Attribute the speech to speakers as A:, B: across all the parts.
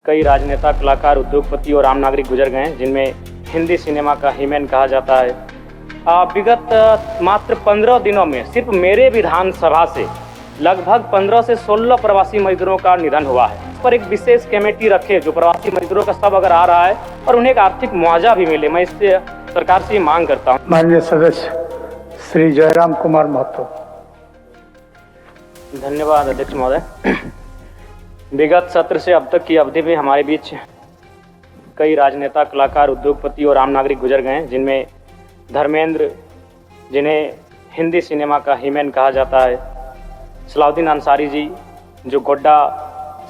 A: कई राजनेता, कलाकार, उद्योगपति और आम नागरिक गुजर गए हैं, जिनमें हिंदी सिनेमा का हीमैन कहा जाता है। विगत मात्र 15 दिनों में सिर्फ मेरे विधानसभा से लगभग 15 से 16 प्रवासी मजदूरों का निधन हुआ है। इस पर एक विशेष कमेटी रखे जो प्रवासी मजदूरों का सब अगर आ रहा है और उन्हें एक आर्थिक मुआवजा भी मिले। मैं इससे सरकार से मांग करता हूँ।
B: माननीय सदस्य श्री जयराम कुमार महतो।
A: धन्यवाद अध्यक्ष महोदय। विगत सत्र से अब तक की अवधि में हमारे बीच कई राजनेता, कलाकार, उद्योगपति और आम नागरिक गुजर गए हैं, जिनमें धर्मेंद्र, जिन्हें हिंदी सिनेमा का हीमैन कहा जाता है, सलाउद्दीन अंसारी जी जो गोड्डा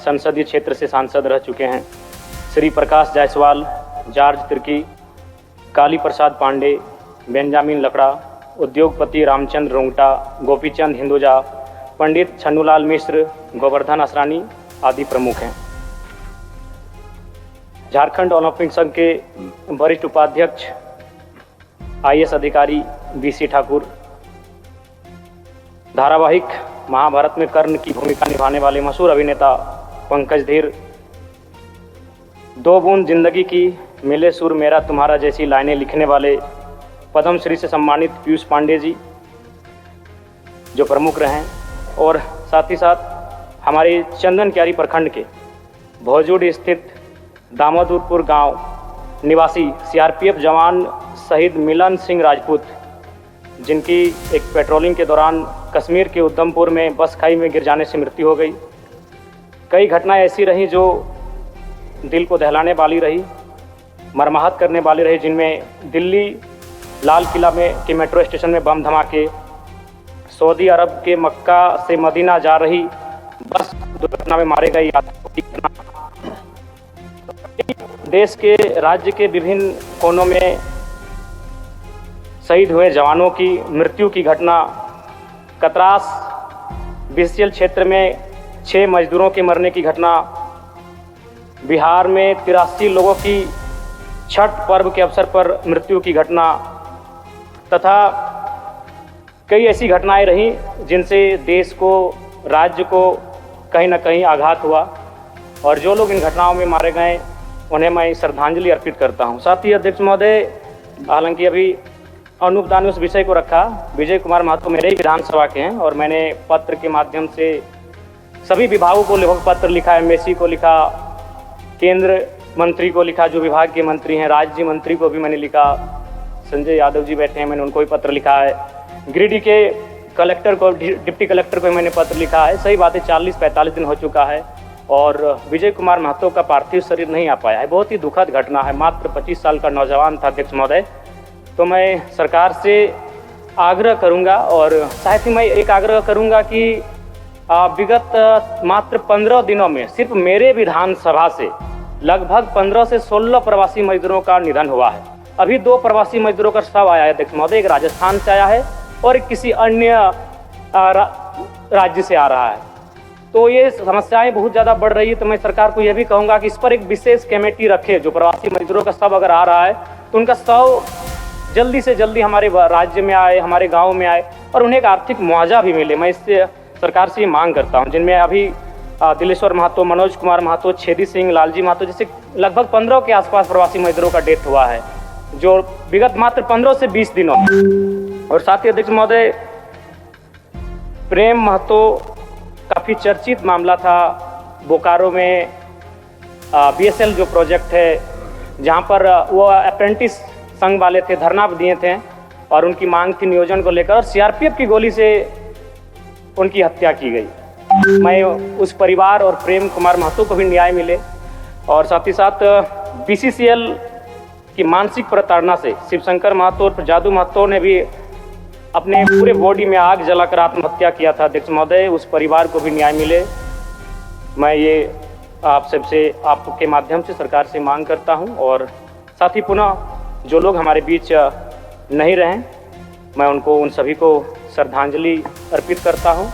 A: संसदीय क्षेत्र से सांसद रह चुके हैं, श्री प्रकाश जायसवाल, जॉर्ज तिर्की, काली प्रसाद पांडे, बेंजामिन लकड़ा, उद्योगपति रामचंद्र रोंगटा, गोपीचंद हिंदुजा, पंडित छन्नूलाल मिश्र, गोवर्धन असरानी आदि प्रमुख हैं। झारखंड ओलंपिक संघ के वरिष्ठ उपाध्यक्ष IAS अधिकारी BC ठाकुर, धारावाहिक महाभारत में कर्ण की भूमिका निभाने वाले मशहूर अभिनेता पंकज धीर, दो बूंद जिंदगी की, मिले सुर मेरा तुम्हारा जैसी लाइनें लिखने वाले पद्मश्री से सम्मानित पीयूष पांडे जी जो प्रमुख रहे हैं, और साथ ही साथ हमारे चंदन क्यारी प्रखंड के भौजुड़ स्थित दामोदरपुर गांव निवासी CRPF जवान शहीद मिलन सिंह राजपूत, जिनकी एक पेट्रोलिंग के दौरान कश्मीर के उधमपुर में बस खाई में गिर जाने से मृत्यु हो गई। कई घटनाएं ऐसी रहीं जो दिल को दहलाने वाली रही, मर्माहत करने वाली रही, जिनमें दिल्ली लाल किला में के मेट्रो स्टेशन में बम धमाके, सऊदी अरब के मक्का से मदीना जा रही बस दुर्घटना में मारे गए यात्रियों, देश के राज्य के विभिन्न कोनों में शहीद हुए जवानों की मृत्यु की घटना, कतरास BCL क्षेत्र में 6 मजदूरों के मरने की घटना, बिहार में 83 लोगों की छठ पर्व के अवसर पर मृत्यु की घटना, तथा कई ऐसी घटनाएं रहीं जिनसे देश को, राज्य को कहीं ना कहीं आघात हुआ, और जो लोग इन घटनाओं में मारे गए उन्हें मैं श्रद्धांजलि अर्पित करता हूं। साथ ही अध्यक्ष महोदय, हालांकि अभी अनूप दा ने उस विषय को रखा, विजय कुमार महतो मेरे ही विधानसभा के हैं और मैंने पत्र के माध्यम से सभी विभागों को लगभग पत्र लिखा, MSC को लिखा, केंद्र मंत्री को लिखा, जो विभाग के मंत्री हैं, राज्य मंत्री को भी मैंने लिखा, संजय यादव जी बैठे हैं, मैंने उनको भी पत्र लिखा है, गिरिडीह के कलेक्टर को, डिप्टी कलेक्टर को मैंने पत्र लिखा है। सही बात है, 40-45 दिन हो चुका है और विजय कुमार महतो का पार्थिव शरीर नहीं आ पाया है। बहुत ही दुखद घटना है। मात्र 25 साल का नौजवान था अध्यक्ष महोदय। तो मैं सरकार से आग्रह करूंगा और साथ ही मैं एक आग्रह करूंगा कि विगत मात्र 15 दिनों में सिर्फ मेरे विधानसभा से लगभग 15 से 16 प्रवासी मजदूरों का निधन हुआ है। अभी 2 प्रवासी मजदूरों का शव आया है अध्यक्ष महोदय, एक राजस्थान से आया है और किसी अन्य राज्य से आ रहा है। तो ये समस्याएं बहुत ज़्यादा बढ़ रही है। तो मैं सरकार को यह भी कहूँगा कि इस पर एक विशेष कमेटी रखे जो प्रवासी मजदूरों का शव अगर आ रहा है तो उनका शव जल्दी से जल्दी हमारे राज्य में आए, हमारे गाँव में आए और उन्हें एक आर्थिक मुआवजा भी मिले। मैं इससे सरकार से मांग करता हूँ, जिनमें अभी दिलेश्वर महतो, मनोज कुमार महतो, छेदी सिंह, लालजी महतो जैसे लगभग 15 के आसपास प्रवासी मजदूरों का डेथ हुआ है, जो विगत मात्र 15 से 20 दिनों में। और साथ ही अध्यक्ष महोदय, प्रेम महतो काफ़ी चर्चित मामला था बोकारो में BSL जो प्रोजेक्ट है, जहां पर वो अप्रेंटिस संघ वाले थे, धरना दिए थे और उनकी मांग थी नियोजन को लेकर, और CRPF की गोली से उनकी हत्या की गई। मैं उस परिवार और प्रेम कुमार महतो को भी न्याय मिले, और साथ ही साथ BCCL की मानसिक प्रताड़ना से शिवशंकर महतो और जादू महतो ने भी अपने पूरे बॉडी में आग जलाकर आत्महत्या किया था अध्यक्ष महोदय। उस परिवार को भी न्याय मिले। मैं ये आप सबसे, आपके माध्यम से सरकार से मांग करता हूं, और साथ ही पुनः जो लोग हमारे बीच नहीं रहे, मैं उनको, उन सभी को श्रद्धांजलि अर्पित करता हूं।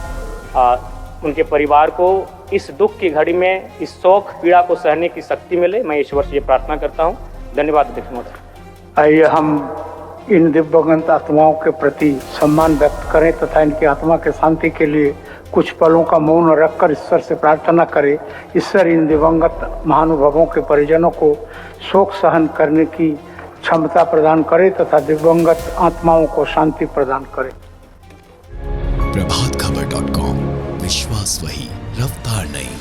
A: उनके परिवार को इस दुख की घड़ी में, इस शोक पीड़ा को सहने की शक्ति मिले। मैं ईश्वर से ये प्रार्थना करता हूँ। धन्यवाद अध्यक्ष महोदय।
B: आइए हम इन दिव्यगंत आत्माओं के प्रति सम्मान व्यक्त करें तथा इनकी आत्मा के शांति के लिए कुछ पलों का मौन रखकर ईश्वर से प्रार्थना करें, ईश्वर इन दिवंगत महानुभावों के परिजनों को शोक सहन करने की क्षमता प्रदान करे तथा दिवंगत आत्माओं को शांति प्रदान करे।
C: प्रभातखबर.com, विश्वास वही, रफ्तार नहीं।